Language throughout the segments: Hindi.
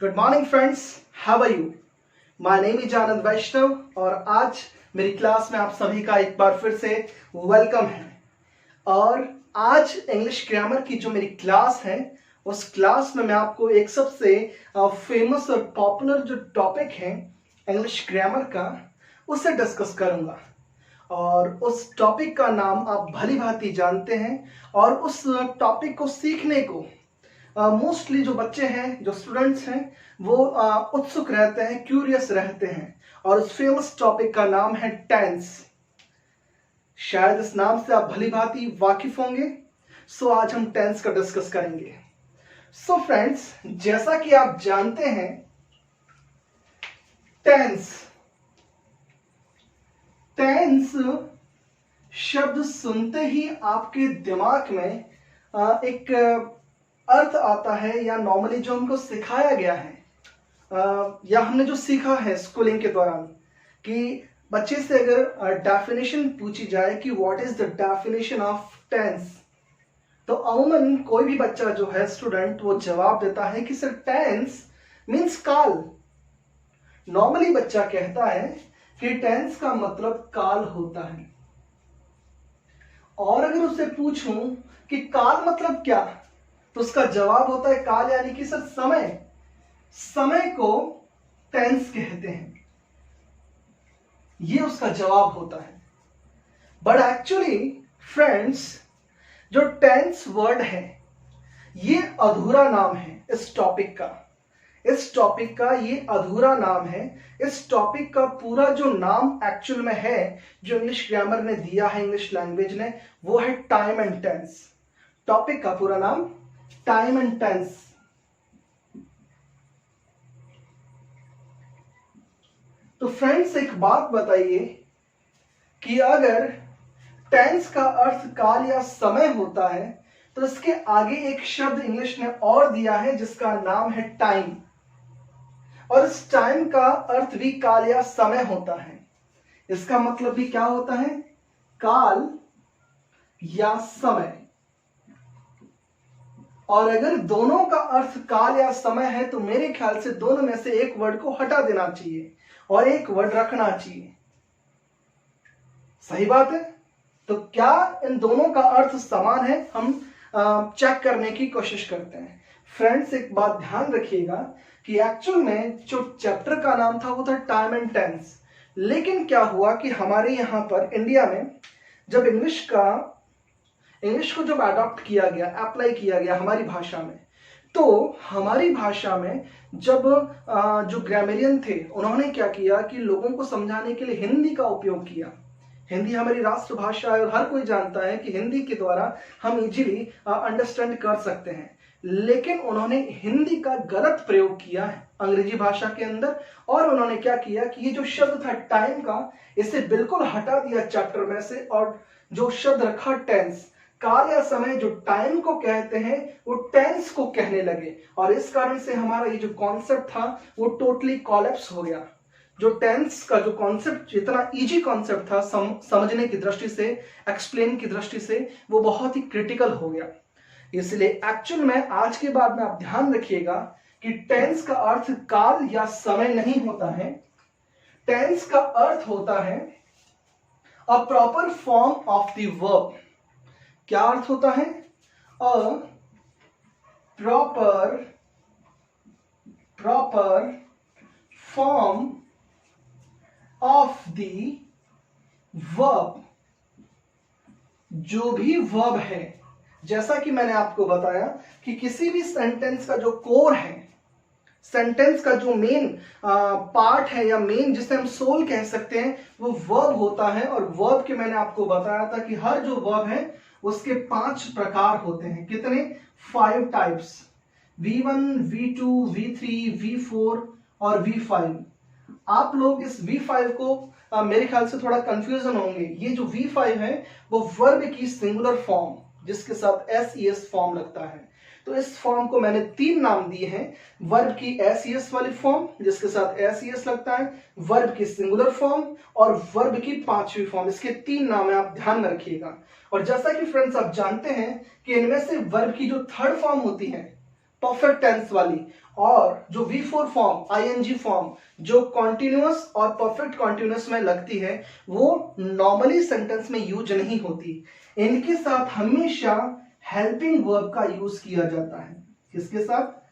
Good morning friends, how are you. My name is Anand Vaishnav और आज मेरी क्लास में आप सभी का एक बार फिर से वेलकम है। और आज इंग्लिश ग्रामर की जो मेरी क्लास है उस क्लास में मैं आपको एक सबसे फेमस और पॉपुलर जो टॉपिक है इंग्लिश ग्रामर का उसे डिस्कस करूंगा। और उस टॉपिक का नाम आप भली भांति जानते हैं और उस टॉपिक को सीखने को मोस्टली जो बच्चे हैं, जो स्टूडेंट्स हैं, वो उत्सुक रहते हैं, क्यूरियस रहते हैं। और उस फेमस टॉपिक का नाम है टेंस। शायद इस नाम से आप भली भांति वाकिफ होंगे। सो आज हम टेंस का डिस्कस करेंगे। सो फ्रेंड्स, जैसा कि आप जानते हैं, टेंस शब्द सुनते ही आपके दिमाग में एक अर्थ आता है, या नॉर्मली जो हमको सिखाया गया है या हमने जो सीखा है स्कूलिंग के दौरान कि बच्चे से अगर डेफिनेशन पूछी जाए कि what is the definition of tense, तो अमूमन कोई भी बच्चा जो है स्टूडेंट वो जवाब देता है कि सर टेंस मीन्स काल। नॉर्मली बच्चा कहता है कि टेंस का मतलब काल होता है। और अगर उससे पूछूं कि काल मतलब क्या, तो उसका जवाब होता है काल यानी कि सर समय को टेंस कहते हैं। ये उसका जवाब होता है। बट एक्चुअली फ्रेंड्स, जो टेंस वर्ड है ये अधूरा नाम है इस टॉपिक का ये अधूरा नाम है। इस टॉपिक का पूरा जो नाम एक्चुअल में है, जो इंग्लिश ग्रामर ने दिया है, इंग्लिश लैंग्वेज ने, वो है टाइम एंड टेंस। टॉपिक का पूरा नाम टाइम एंड टेंस। तो फ्रेंड्स, एक बात बताइए कि अगर टेंस का अर्थ काल या समय होता है, तो इसके आगे एक शब्द इंग्लिश ने और दिया है जिसका नाम है टाइम। और इस टाइम का अर्थ भी काल या समय होता है। इसका मतलब भी क्या होता है? काल या समय। और अगर दोनों का अर्थ काल या समय है तो मेरे ख्याल से दोनों में से एक वर्ड को हटा देना चाहिए और एक वर्ड रखना चाहिए। सही बात है? तो क्या इन दोनों का अर्थ समान है? हम चेक करने की कोशिश करते हैं। फ्रेंड्स, एक बात ध्यान रखिएगा कि एक्चुअल में जो चैप्टर का नाम था वो था टाइम एंड टेंस। लेकिन क्या हुआ कि हमारे यहाँ पर इंडिया में जब इंग्लिश को जब अडॉप्ट किया गया, अप्लाई किया गया हमारी भाषा में, तो हमारी भाषा में जब जो ग्रामेरियन थे उन्होंने क्या किया कि लोगों को समझाने के लिए हिंदी का उपयोग किया। हिंदी हमारी राष्ट्रभाषा है और हर कोई जानता है कि हिंदी के द्वारा हम इजीली अंडरस्टैंड कर सकते हैं। लेकिन उन्होंने हिंदी का गलत प्रयोग किया है अंग्रेजी भाषा के अंदर। और उन्होंने क्या किया कि ये जो शब्द था टाइम का, इसे बिल्कुल हटा दिया चैप्टर में से, और जो शब्द रखा टेंस, काल या समय, जो टाइम को कहते हैं वो टेंस को कहने लगे। और इस कारण से हमारा ये जो कॉन्सेप्ट था वो टोटली कोलैप्स हो गया। जो टेंस का जो कॉन्सेप्ट इतना इजी कॉन्सेप्ट था समझने की दृष्टि से, एक्सप्लेन की दृष्टि से, वो बहुत ही क्रिटिकल हो गया। इसलिए एक्चुअल में आज के बाद में आप ध्यान रखिएगा कि टेंस का अर्थ काल या समय नहीं होता है। टेंस का अर्थ होता है a proper form of the verb. क्या अर्थ होता है? A proper form of the verb. जो भी वर्ब है, जैसा कि मैंने आपको बताया कि किसी भी सेंटेंस का जो कोर है, सेंटेंस का जो मेन पार्ट है या मेन जिसे हम सोल कह सकते हैं, वो वर्ब होता है। और वर्ब के मैंने आपको बताया था कि हर जो वर्ब है उसके 5 प्रकार होते हैं। कितने? 5 types. V1, V2, V3, V4 और V5। आप लोग इस V5 को मेरे ख्याल से थोड़ा कंफ्यूजन होंगे। ये जो V5 है वो वर्ब की सिंगुलर फॉर्म जिसके साथ SES फॉर्म लगता है। तो इस फॉर्म को मैंने 3 नाम दिए हैं। वर्ब की SES वाली फॉर्म जिसके साथ SES लगता है, वर्ब की सिंगुलर फॉर्म और वर्ब की 5वीं फॉर्म। इसके 3 नाम है, आप ध्यान में रखिएगा। और जैसा कि फ्रेंड्स आप जानते हैं कि इनमें से वर्ब की जो 3rd फॉर्म होती है परफेक्ट टेंस वाली, और जो V4 फॉर्म आईएनजी फॉर्म जो कॉन्टिन्यूअस और परफेक्ट कॉन्टिन्यूअस में लगती है वो नॉर्मली सेंटेंस में यूज नहीं होती। इनके साथ हमेशा हेल्पिंग वर्ब का यूज किया जाता है। किसके साथ?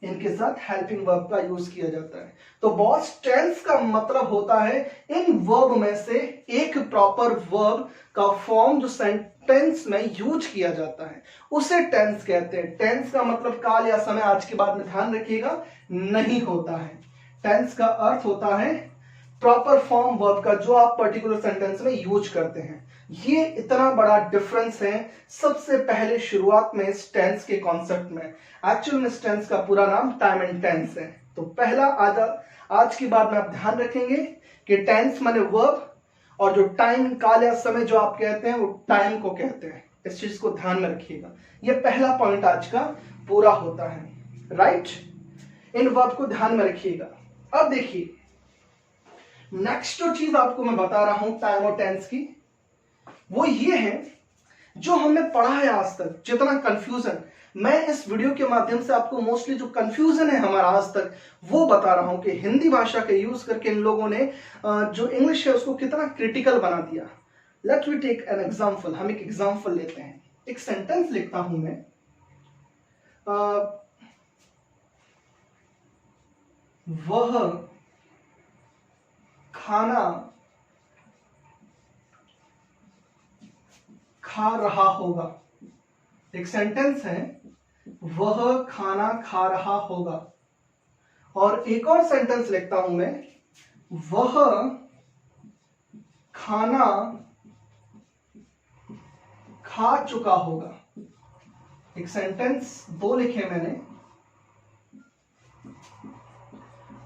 इनके साथ हेल्पिंग वर्ब का यूज किया जाता है। तो बॉस टेंस का मतलब होता है इन वर्ब में से एक प्रॉपर वर्ब का फॉर्म जो सेंटेंस में यूज किया जाता है उसे टेंस कहते हैं। टेंस का मतलब काल या समय, आज के बाद में ध्यान रखिएगा, नहीं होता है। टेंस का अर्थ होता है प्रॉपर फॉर्म वर्ब का जो आप पर्टिकुलर सेंटेंस में यूज करते हैं। ये इतना बड़ा डिफरेंस है सबसे पहले शुरुआत में इस टेंस के कॉन्सेप्ट में। एक्चुअल में इस टेंस का पूरा नाम टाइम एंड टेंस है। तो पहला आज की बात में आप ध्यान रखेंगे कि टेंस माने वर्ब, और जो टाइम काल या समय जो आप कहते हैं वो टाइम को कहते हैं। इस चीज को ध्यान में रखिएगा। ये पहला पॉइंट आज का पूरा होता है, राइट। इन वर्ब को ध्यान में रखिएगा। अब देखिए नेक्स्ट जो चीज आपको मैं बता रहा हूं टाइम और टेंस की, वो ये है जो हमने पढ़ा है आज तक, जितना कंफ्यूजन, मैं इस वीडियो के माध्यम से आपको मोस्टली जो कंफ्यूजन है हमारा आज तक वो बता रहा हूं कि हिंदी भाषा का यूज करके इन लोगों ने जो इंग्लिश है उसको कितना क्रिटिकल बना दिया। Let we take an example. हम एक एग्जांपल लेते हैं। एक सेंटेंस लिखता हूं मैं, वह खाना खा रहा होगा। एक सेंटेंस है, वह खाना खा रहा होगा। और एक और सेंटेंस लिखता हूं मैं, वह खाना खा चुका होगा। एक सेंटेंस दो लिखे मैंने,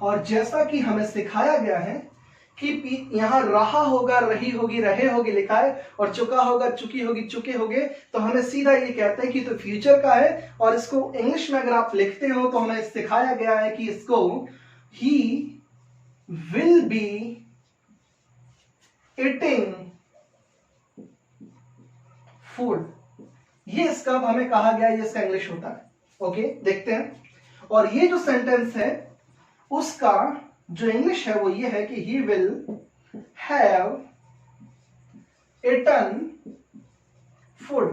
और जैसा कि हमें सिखाया गया है कि यहां रहा होगा, रही होगी, रहे होगी लिखा है, और चुका होगा, चुकी होगी, चुके होगे, तो हमें सीधा ये कहते हैं कि तो फ्यूचर का है। और इसको इंग्लिश में अगर आप लिखते हो तो हमें सिखाया गया है कि इसको he will be eating food. ये इसका हमें कहा गया है, ये इसका इंग्लिश होता है। ओके, देखते हैं। और ये जो सेंटेंस है उसका जो इंग्लिश है वो ये है कि he will have eaten food।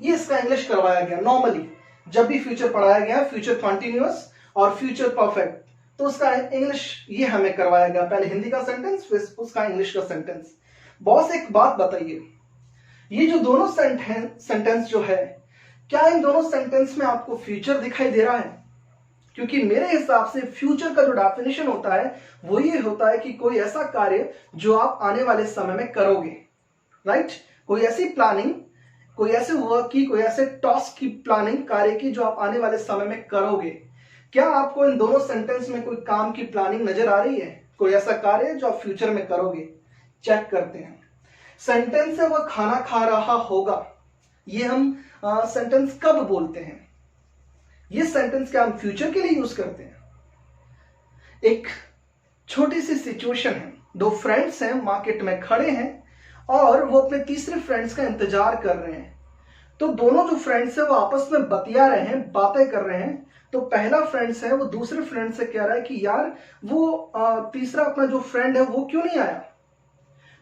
ये इसका इंग्लिश करवाया गया। नॉर्मली जब भी फ्यूचर पढ़ाया गया, फ्यूचर कॉन्टिन्यूअस और फ्यूचर परफेक्ट, तो उसका इंग्लिश ये हमें करवाया गया। पहले हिंदी का सेंटेंस, फिर उसका इंग्लिश का सेंटेंस। बॉस एक बात बताइए, ये जो दोनों सेंटेंस जो है, क्या इन दोनों सेंटेंस में आपको फ्यूचर दिखाई दे रहा है? क्योंकि मेरे हिसाब से फ्यूचर का जो डेफिनेशन होता है वो ये होता है कि कोई ऐसा कार्य जो आप आने वाले समय में करोगे, राइट। कोई ऐसी प्लानिंग, कोई ऐसे वर्क की, कोई ऐसे टास्क की प्लानिंग, कार्य की जो आप आने वाले समय में करोगे। क्या आपको इन दोनों सेंटेंस में कोई काम की प्लानिंग नजर आ रही है? कोई ऐसा कार्य जो आप फ्यूचर में करोगे? चेक करते हैं। सेंटेंस है वह खाना खा रहा होगा, ये हम सेंटेंस कब बोलते हैं? ये सेंटेंस क्या हम फ्यूचर के लिए यूज करते हैं? एक छोटी सी सिचुएशन है, दो फ्रेंड्स हैं, मार्केट में खड़े हैं और वो अपने तीसरे फ्रेंड्स का इंतजार कर रहे हैं। तो दोनों जो फ्रेंड्स हैं वो आपस में बतिया रहे हैं, बातें कर रहे हैं। तो पहला फ्रेंड्स है वो दूसरे फ्रेंड से कह रहा है कि यार वो तीसरा अपना जो फ्रेंड है वो क्यों नहीं आया?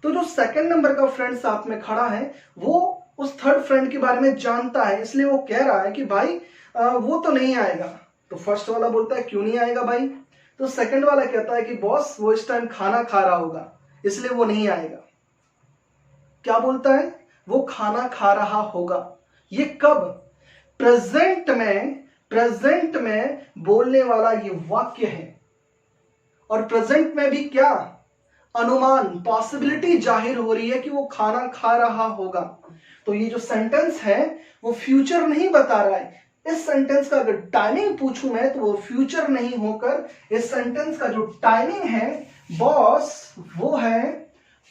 तो जो सेकंड नंबर का फ्रेंड साथ में खड़ा है वो उस थर्ड फ्रेंड के बारे में जानता है, इसलिए वो कह रहा है कि भाई वो तो नहीं आएगा। तो फर्स्ट वाला बोलता है क्यों नहीं आएगा भाई? तो सेकंड वाला कहता है कि बॉस वो इस टाइम खाना खा रहा होगा इसलिए वो नहीं आएगा। क्या बोलता है? वो खाना खा रहा होगा। ये कब? प्रेजेंट में बोलने वाला ये वाक्य है। और प्रेजेंट में भी क्या अनुमान, पॉसिबिलिटी जाहिर हो रही है कि वो खाना खा रहा होगा। तो ये जो सेंटेंस है वो फ्यूचर नहीं बता रहा है। इस सेंटेंस का अगर टाइमिंग पूछूं मैं तो वो फ्यूचर नहीं होकर इस सेंटेंस का जो टाइमिंग है बॉस वो है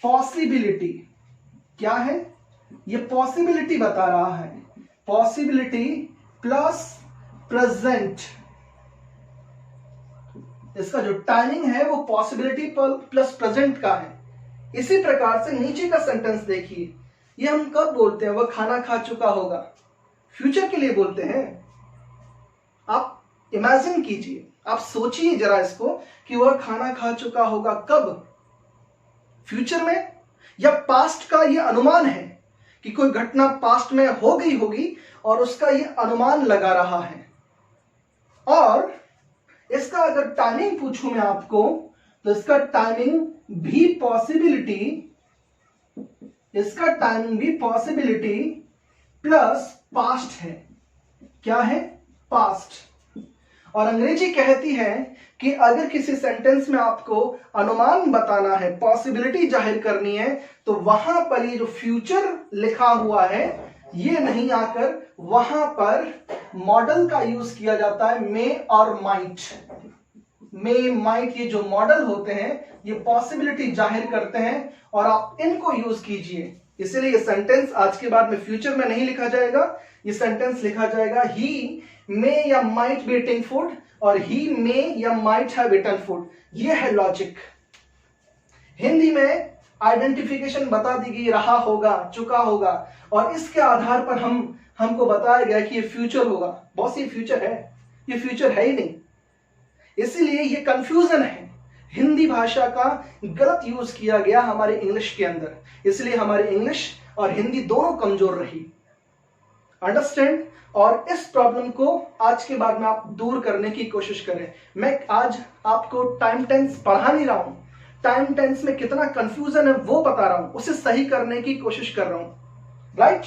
पॉसिबिलिटी। क्या है? ये पॉसिबिलिटी बता रहा है। पॉसिबिलिटी प्लस प्रेजेंट, इसका जो टाइमिंग है वो पॉसिबिलिटी प्लस प्रेजेंट का है। इसी प्रकार से नीचे का सेंटेंस देखिए, ये हम कब बोलते हैं? वह खाना खा चुका होगा। फ्यूचर के लिए बोलते हैं। आप इमेजिन कीजिए, आप सोचिए जरा इसको कि वह खाना खा चुका होगा कब, फ्यूचर में या पास्ट का यह अनुमान है कि कोई घटना पास्ट में हो गई होगी और उसका यह अनुमान लगा रहा है। और इसका अगर टाइमिंग पूछूं मैं आपको तो इसका टाइमिंग भी पॉसिबिलिटी प्लस पास्ट है। क्या है? पास्ट। और अंग्रेजी कहती है कि अगर किसी सेंटेंस में आपको अनुमान बताना है, पॉसिबिलिटी जाहिर करनी है, तो वहां पर ये जो फ्यूचर लिखा हुआ है ये नहीं आकर वहां पर मॉडल का यूज किया जाता है, मे और माइट। मे, माइट ये जो मॉडल होते हैं ये पॉसिबिलिटी जाहिर करते हैं और आप इनको यूज कीजिए। इसलिए ये सेंटेंस आज के बाद में फ्यूचर में नहीं लिखा जाएगा, ये सेंटेंस लिखा जाएगा ही मे या माइट बी ईटिंग फूड और ही मे या माइट हैव ईटन फूड। ये है लॉजिक। हिंदी में आइडेंटिफिकेशन बता दी गई, रहा होगा, चुका होगा, और इसके आधार पर हमको बताया गया कि ये फ्यूचर होगा। बॉस ये फ्यूचर है? ये फ्यूचर है ही नहीं। इसीलिए ये कंफ्यूजन है, हिंदी भाषा का गलत यूज किया गया हमारे इंग्लिश के अंदर, इसलिए हमारी इंग्लिश और हिंदी दोनों कमजोर रही। अंडरस्टैंड? और इस प्रॉब्लम को आज के बाद में आप दूर करने की कोशिश करें। मैं आज आपको टाइम टेंस पढ़ा नहीं रहा हूं, टाइम टेंस में कितना कंफ्यूजन है वो बता रहा हूं, उसे सही करने की कोशिश कर रहा हूं। राइट?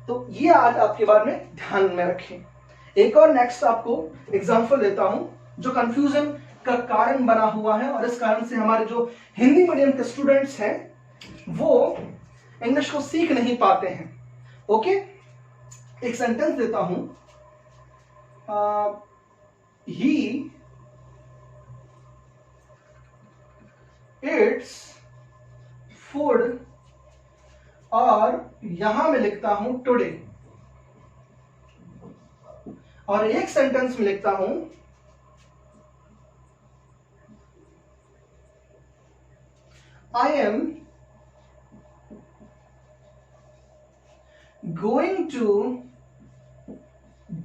तो ये आज आपके बारे में ध्यान में रखें। एक और नेक्स्ट आपको एग्जांपल देता हूं जो कंफ्यूजन का कारण बना हुआ है और इस कारण से हमारे जो हिंदी मीडियम के स्टूडेंट्स हैं वो इंग्लिश को सीख नहीं पाते हैं। ओके, एक सेंटेंस देता हूं, ही इट्स फूड, और यहां मैं लिखता हूं टुडे, और एक सेंटेंस में लिखता हूं I am going to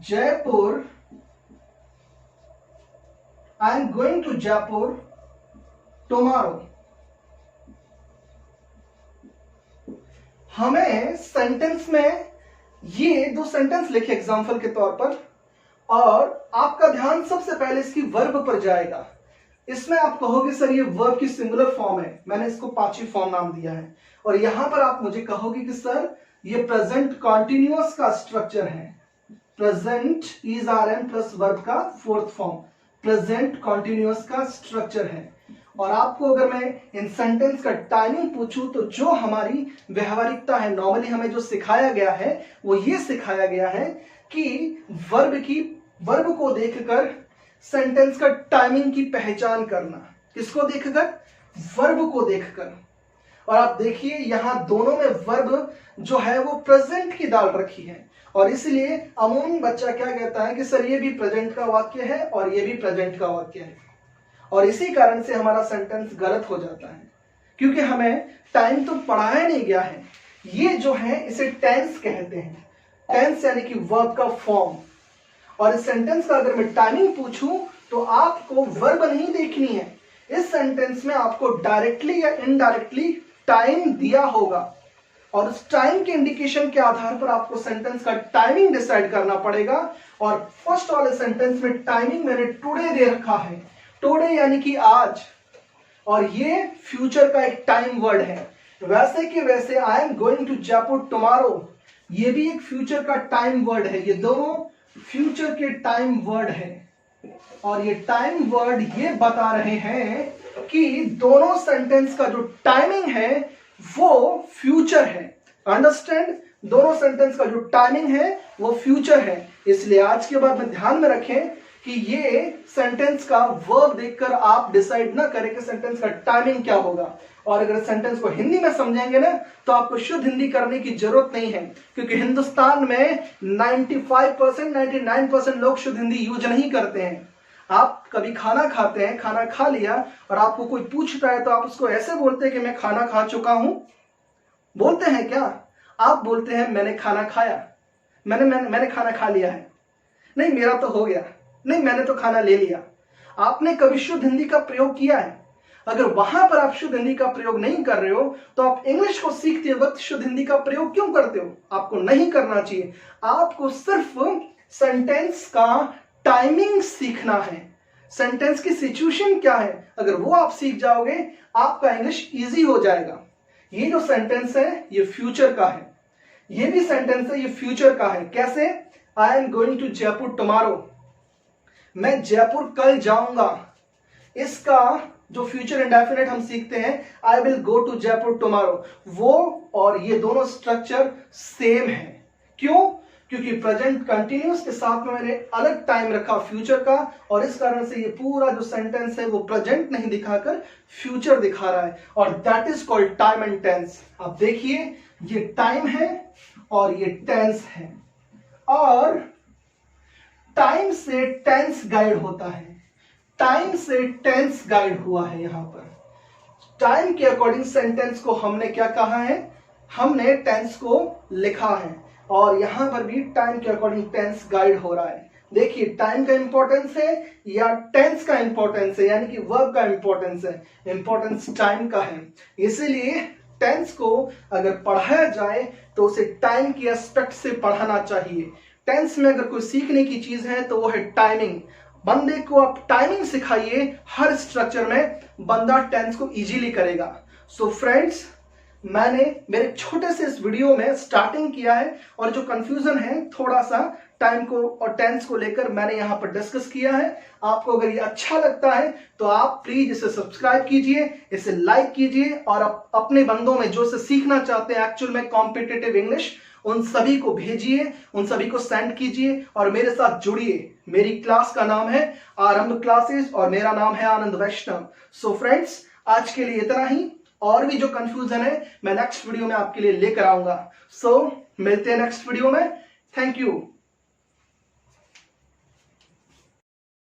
Jaipur. I am going to Jaipur tomorrow. हमें सेंटेंस में ये दो सेंटेंस लिखे एग्जाम्पल के तौर पर, और आपका ध्यान सबसे पहले इसकी वर्ब पर जाएगा। इसमें आप कहोगे सर ये वर्ब की सिंगुलर फॉर्म है, मैंने इसको पांचवी फॉर्म नाम दिया है, और यहां पर आप मुझे कहोगे कि सर ये प्रेजेंट कॉन्टिन्यूअस का स्ट्रक्चर है। Present is RM plus verb का फोर्थ फॉर्म, प्रेजेंट कॉन्टिन्यूअस का स्ट्रक्चर है। और आपको अगर मैं इन सेंटेंस का टाइमिंग पूछूं तो जो हमारी व्यवहारिकता है, नॉर्मली हमें जो सिखाया गया है वो ये सिखाया गया है कि वर्ब को देखकर सेंटेंस का टाइमिंग की पहचान करना। किसको देखकर? वर्ब को देखकर। और आप देखिए यहां दोनों में वर्ब जो है वो प्रेजेंट की डाल रखी है, और इसलिए अमूमन बच्चा क्या कहता है कि सर ये भी प्रेजेंट का वाक्य है और ये भी प्रेजेंट का वाक्य है, और इसी कारण से हमारा सेंटेंस गलत हो जाता है, क्योंकि हमें टाइम तो पढ़ाया नहीं गया है। ये जो है इसे टेंस कहते हैं, टेंस यानी कि वर्ब का फॉर्म। और इस सेंटेंस का अगर मैं टाइमिंग पूछूं तो आपको वर्ब नहीं देखनी है, इस सेंटेंस में आपको डायरेक्टली या इनडायरेक्टली टाइम दिया होगा, और उस टाइम के इंडिकेशन के आधार पर आपको सेंटेंस का टाइमिंग डिसाइड करना पड़ेगा। और फर्स्ट वाले सेंटेंस में टाइमिंग मैंने टुडे दे रखा है, टुडे यानी कि आज, और ये फ्यूचर का एक टाइम वर्ड है। वैसे कि वैसे I am going to Jaipur tomorrow, ये भी एक फ्यूचर का टाइम वर्ड है, ये दोनों फ्यूचर के टाइम वर्ड है, और ये टाइम वर्ड ये बता रहे हैं कि दोनों सेंटेंस का जो टाइमिंग है वो फ्यूचर है। अंडरस्टैंड? दोनों सेंटेंस का जो टाइमिंग है वो फ्यूचर है। इसलिए आज के बाद में ध्यान में रखें कि ये सेंटेंस का वर्ब देखकर आप डिसाइड ना करें कि सेंटेंस का टाइमिंग क्या होगा। और अगर सेंटेंस को हिंदी में समझेंगे ना तो आपको शुद्ध हिंदी करने की जरूरत नहीं है, क्योंकि हिंदुस्तान में 95% 99% लोग शुद्ध हिंदी यूज नहीं करते हैं। आप कभी खाना खाते हैं, खाना खा लिया और आपको कोई पूछता है तो आप उसको ऐसे बोलते हैं कि मैं खाना खा चुका हूं, बोलते हैं क्या? आप बोलते हैं मैंने खाना खाया। मैंने खाना खा लिया है, नहीं मेरा तो हो गया, नहीं मैंने तो खाना ले लिया। आपने कभी शुद्ध हिंदी का प्रयोग किया है? अगर वहां पर आप शुद्ध हिंदी का प्रयोग नहीं कर रहे हो तो आप इंग्लिश को सीखते वक्त शुद्ध हिंदी का प्रयोग क्यों करते हो? आपको नहीं करना चाहिए। आपको सिर्फ सेंटेंस का टाइमिंग सीखना है, सेंटेंस की सिचुएशन क्या है, अगर वो आप सीख जाओगे आपका इंग्लिश इजी हो जाएगा। ये जो सेंटेंस है ये फ्यूचर का है, ये भी सेंटेंस है ये फ्यूचर का है। कैसे? I am going to Jaipur tomorrow, मैं जयपुर कल जाऊंगा। इसका जो फ्यूचर इंडेफिनिट हम सीखते हैं I will go to Jaipur tomorrow, वो और ये दोनों स्ट्रक्चर सेम है। क्यों? क्योंकि प्रेजेंट कंटिन्यूस के साथ में मैंने अलग टाइम रखा फ्यूचर का, और इस कारण से ये पूरा जो सेंटेंस है वो प्रेजेंट नहीं दिखाकर फ्यूचर दिखा रहा है, और that is called time and tense. अब देखिए ये टाइम है और ये टेंस है, और टाइम से टेंस गाइड होता है, टाइम से टेंस गाइड हुआ है। यहां पर टाइम के अकॉर्डिंग सेंटेंस को हमने क्या कहा है, हमने टेंस को लिखा है, और यहां पर भी टाइम के अकॉर्डिंग टेंस गाइड हो रहा है। देखिए टाइम का इंपॉर्टेंस है या टेंस का इंपॉर्टेंस है, यानी कि वर्ब का इंपॉर्टेंस है, इंपॉर्टेंस टाइम का है। इसीलिए टेंस को अगर पढ़ाया जाए तो उसे टाइम की एस्पेक्ट से पढ़ाना चाहिए। टेंस में अगर कोई सीखने की चीज है तो वो है टाइमिंग। बंदे को आप टाइमिंग सिखाइए, हर स्ट्रक्चर में बंदा टेंस को इजीली करेगा। सो फ्रेंड्स, मैंने मेरे छोटे से इस वीडियो में स्टार्टिंग किया है, और जो कंफ्यूजन है थोड़ा सा टाइम को और टेंस को लेकर मैंने यहां पर डिस्कस किया है। आपको अगर ये अच्छा लगता है तो आप प्लीज इसे सब्सक्राइब कीजिए, इसे लाइक कीजिए, और अपने बंदों में जो इसे सीखना चाहते हैं एक्चुअल में कॉम्पिटिटिव इंग्लिश, उन सभी को भेजिए, उन सभी को सेंड कीजिए और मेरे साथ जुड़िए। मेरी क्लास का नाम है आरंभ क्लासेस और मेरा नाम है आनंद वैष्णव। सो फ्रेंड्स, आज के लिए इतना ही, और भी जो कंफ्यूजन है मैं नेक्स्ट वीडियो में आपके लिए लेकर आऊंगा। सो मिलते हैं नेक्स्ट वीडियो में। Thank you.